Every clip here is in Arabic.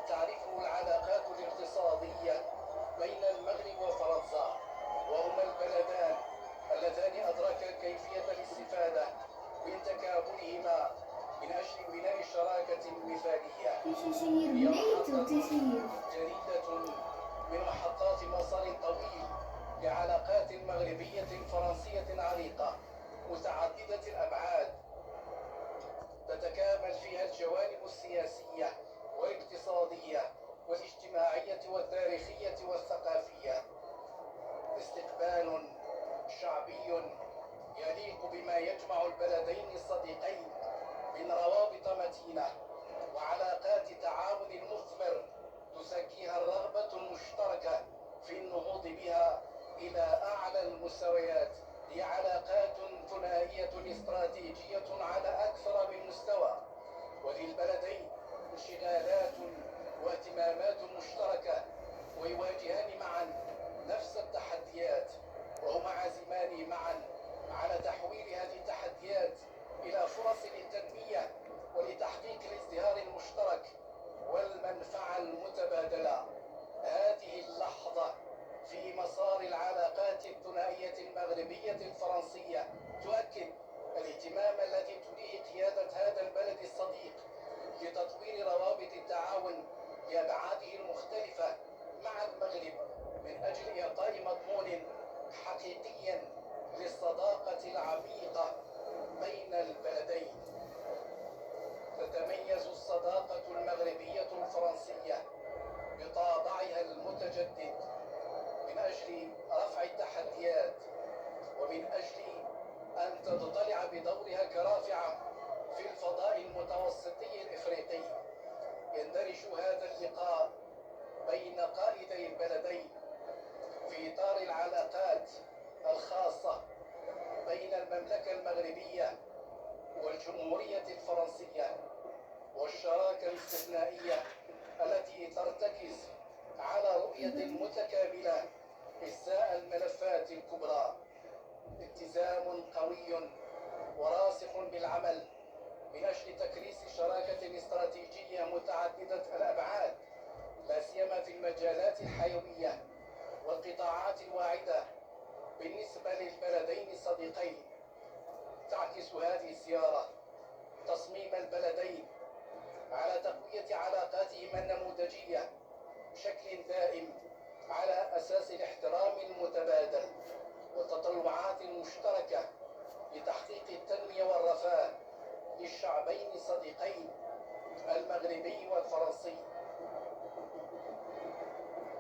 تعرفه العلاقات الاقتصادية بين المغرب وفرنسا، وهما البلدان اللذان أدركا كيفية الاستفادة من تكاملهما من أجل بناء شراكة مثالية. هي محطة جديدة من محطات مسار طويل لعلاقات مغربية فرنسية عريقة متعددة الأبعاد، تتكامل فيها الجوانب السياسية والاقتصادية والاجتماعية والتاريخية والثقافية. استقبال شعبي يليق بما يجمع البلدين الصديقين من روابط متينة وعلاقات تعاون مثمر تزكيها الرغبة المشتركة في النهوض بها إلى أعلى المستويات. هي علاقات ثنائية استراتيجية على أكثر من مستوى، وللبلدين انشغالات واهتمامات مشتركة، ويواجهان معا نفس التحديات، وهما عازمان معا على تحويل هذه التحديات إلى فرص للتنمية ولتحقيق الازدهار المشترك والمنفعة المتبادلة. هذه اللحظة في مسار العلاقات الثنائية المغربية الفرنسية تؤكد الاهتمام الذي توليه قيادة هذا البلد الصديق لتطوير روابط التعاون بأبعاده المختلفة مع المغرب من أجل إعطاء مضمون حقيقي للصداقة العميقة بين البلدين. تتميز الصداقة المغربية الفرنسية بطابعها المتجدد من أجل رفع التحديات، ومن أجل أن تضطلع بدورها كرافعة في الفضاء المتوسطي الإفريقي. يندرج هذا اللقاء بين قائدي البلدين في إطار العلاقات الخاصة بين المملكة المغربية والجمهورية الفرنسية، والشراكة الاستثنائية التي ترتكز على رؤية متكاملة إزاء الملفات الكبرى. التزام قوي وراسخ بالعمل من أجل تكريس شراكة استراتيجية متعددة الأبعاد، لا سيما في المجالات الحيوية والقطاعات الواعدة بالنسبة للبلدين الصديقين. تعكس هذه الزيارة تصميم البلدين على تقوية علاقاتهما النموذجية بشكل دائم على أساس الاحترام المتبادل والتطلعات المشتركة لتحقيق التنمية والرفاه للشعبين الصديقين المغربي والفرنسي.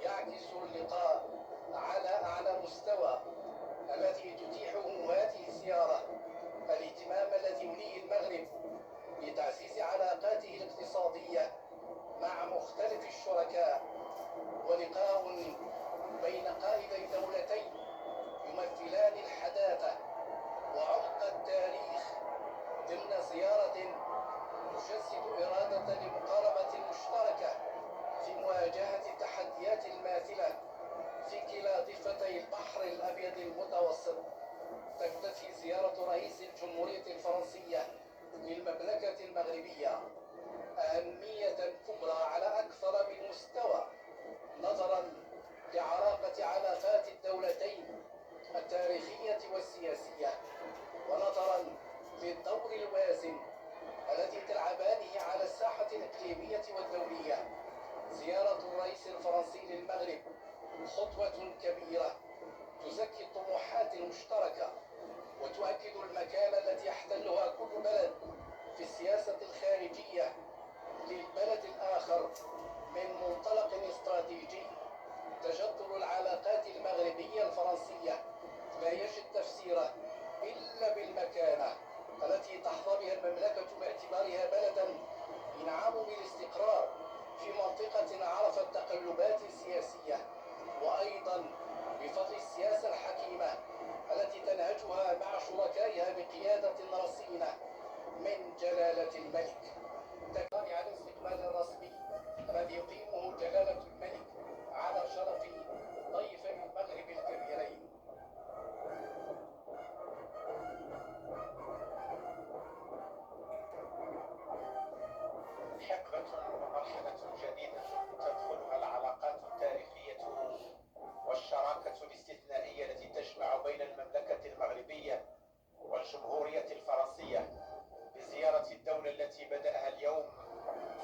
يعكس اللقاء على أعلى مستوى الذي تتيحه هذه الزيارة الاهتمام الذي يوليه المغرب لتعزيز علاقاته الاقتصادية مع مختلف الشركاء. ولقاء بين قائدي دولتين يمثلان الحداثة وعمق التاريخ ضمن زيارة تجسد إرادة لمقاربة مشتركة في مواجهة التحديات الماثلة في كلا ضفتي البحر الأبيض المتوسط. تكتفي زيارة رئيس الجمهورية الفرنسية للمملكة المغربية أهمية كبرى على أكثر من مستوى، نظرا لعراقة علاقات الدولتين التاريخية والسياسية، ونظرا للدور الوازن الذي تلعبانه على الساحة الإقليمية والدولية. زيارة الرئيس الفرنسي للمغرب خطوة كبيرة تزكي الطموحات المشتركة وتؤكد المكانة التي يحتلها كل بلد في السياسة الخارجية للبلد الآخر من منطلق استراتيجي. تجذر العلاقات المغربية الفرنسية لا يجد تفسيره إلا بالمكانة التي تحظى بها المملكة باعتبارها بلدا ينعم بالاستقرار في منطقة عرفت تقلبات سياسية، وأيضا بفضل السياسة الحكيمة التي تنهجها مع شركائها بقيادة رصينة من جلالة الملك. تكرار على الاستقبال الرسمي الذي يقيمه جلالة الملك على شرف ضيف المغرب الكبيرين. حقبة ومرحلة جديدة اليوم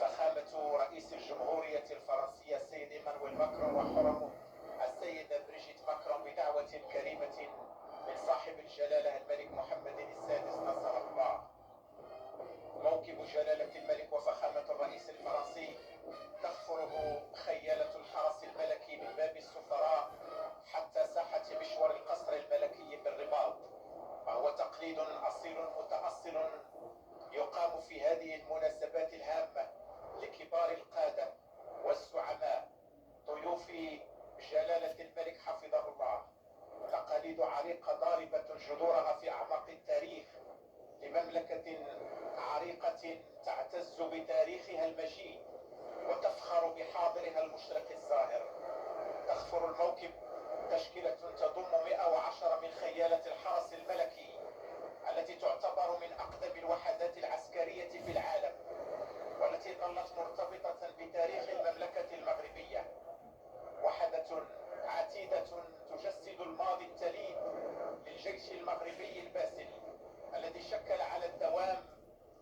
فخامة رئيس الجمهورية الفرنسية السيد إيمانويل ماكرون وحرمه السيدة بريجيت ماكرون بدعوة كريمة من صاحب الجلالة الملك محمد السادس نصره الله. موكب جلالة الملك وفخامة الرئيس الفرنسي تغفره خيالة الحرس الملكي من باب السفراء حتى ساحة مشوار القصر الملكي بالرباط، وهو تقليد أصيل متأصل يقام في هذه المناسبات الهامة لكبار القادة والزعماء ضيوف جلالة الملك حفظه الله. تقاليد عريقة ضاربة جذورها في أعماق التاريخ لمملكة عريقة تعتز بتاريخها المجيد وتفخر بحاضرها المشرق الزاهر. تغفر الموكب تشكيلة تضم 110 من خيالة الحرس الملكي التي تعتبر من أقدم الوحدات العسكرية في العالم، والتي ظلت مرتبطة بتاريخ المملكة المغربية. وحدة عتيدة تجسد الماضي التليد للجيش المغربي الباسل الذي شكل على الدوام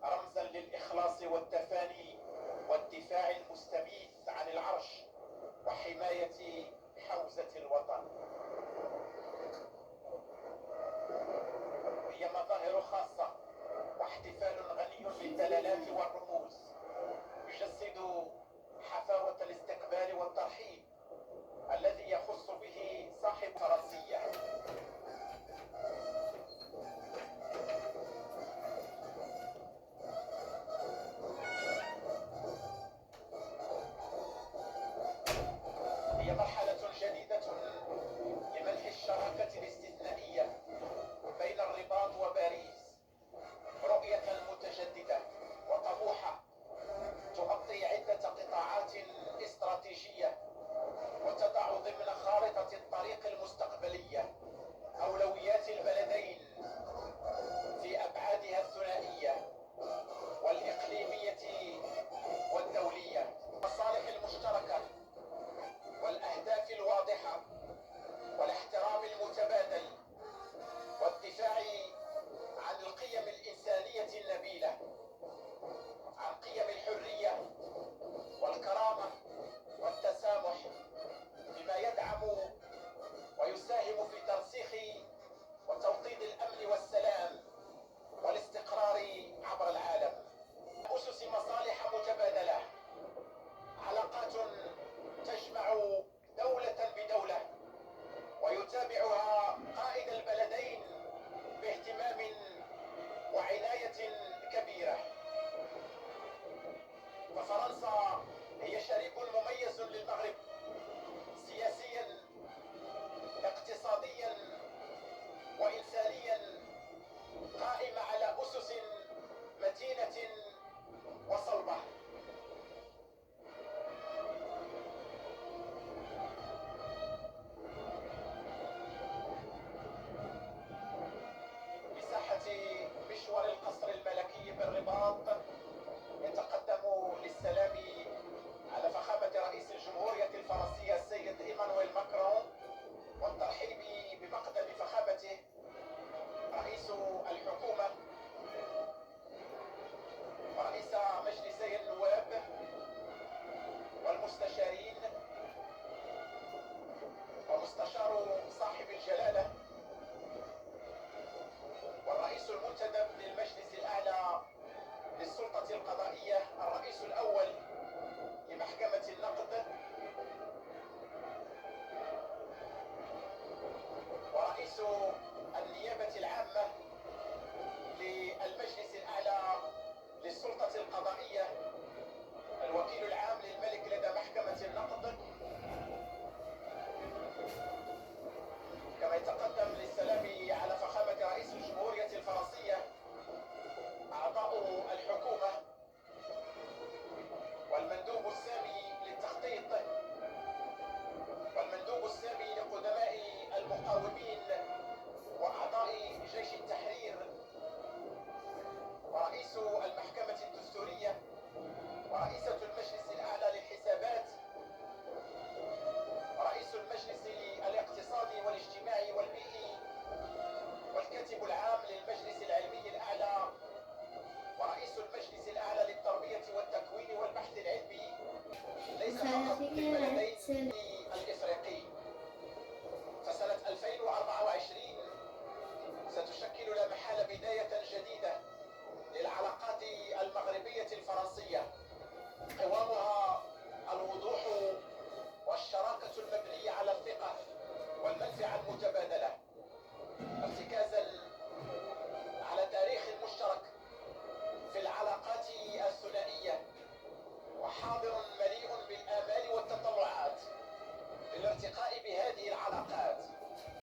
رمزا للإخلاص والتفاني والدفاع المستميت عن العرش وحماية حوزة الوطن. هي مظاهر خاصة واحتفال غني بالدلالات والرموز يجسد حفاوة الاستقبال والترحيب الذي يخص به صاحب فرنسية. هي مرحلة جديدة لمنح الشراكة الاستثنائية بين الرباط وباريس، رؤية متجددة وطموحة تغطي عدة قطاعات استراتيجية وتضع ضمن خارطة الطريق المستقبلية أولويات البلدين في أبعادها الثنائية والإقليمية والدولية، المصالح المشتركة والأهداف الواضحة والاحترام المتبادل والدفاع عن القيم الإنسانية النبيلة، عن قيم الحرية والكرامة والتسامح، بما يدعم ويساهم في ترسيخ وتوطيد الأمن والسلام والاستقرار عبر العالم. أسس مصالح متبادلة، علاقات تجمع دولة بدولة ويتابعها قائد البلدين باهتمام وعناية كبيرة. ففرنسا هي شريك مميز للمغرب سياسيا، اقتصاديا وإنسانيا، قائمة على أسس متينة وصلبة. بساحة مشوار القصر الملكي بالرباط يتقدم للسلام على فخامة رئيس الجمهورية الفرنسية السيد إيمانويل ماكرون والترحيب بمقدم فخامته رئيس الحكومة ورئيس مجلسي النواب والمستشارين ومستشار صاحب الجلالة والرئيس المنتدب للمجلس الأعلى للسلطة القضائية، الرئيس الأول لمحكمة النقد ورئيس النيابة العامة للمجلس الأعلى للسلطة القضائية، الوكيل العام للملك لدى محكمة النقد، كما يتقدم للسلام على فخامة رئيس الجمهورية الفرنسية أعضاء الحكومة والمندوب السامي للتخطيط والمندوب السامي لقدماء المقاومين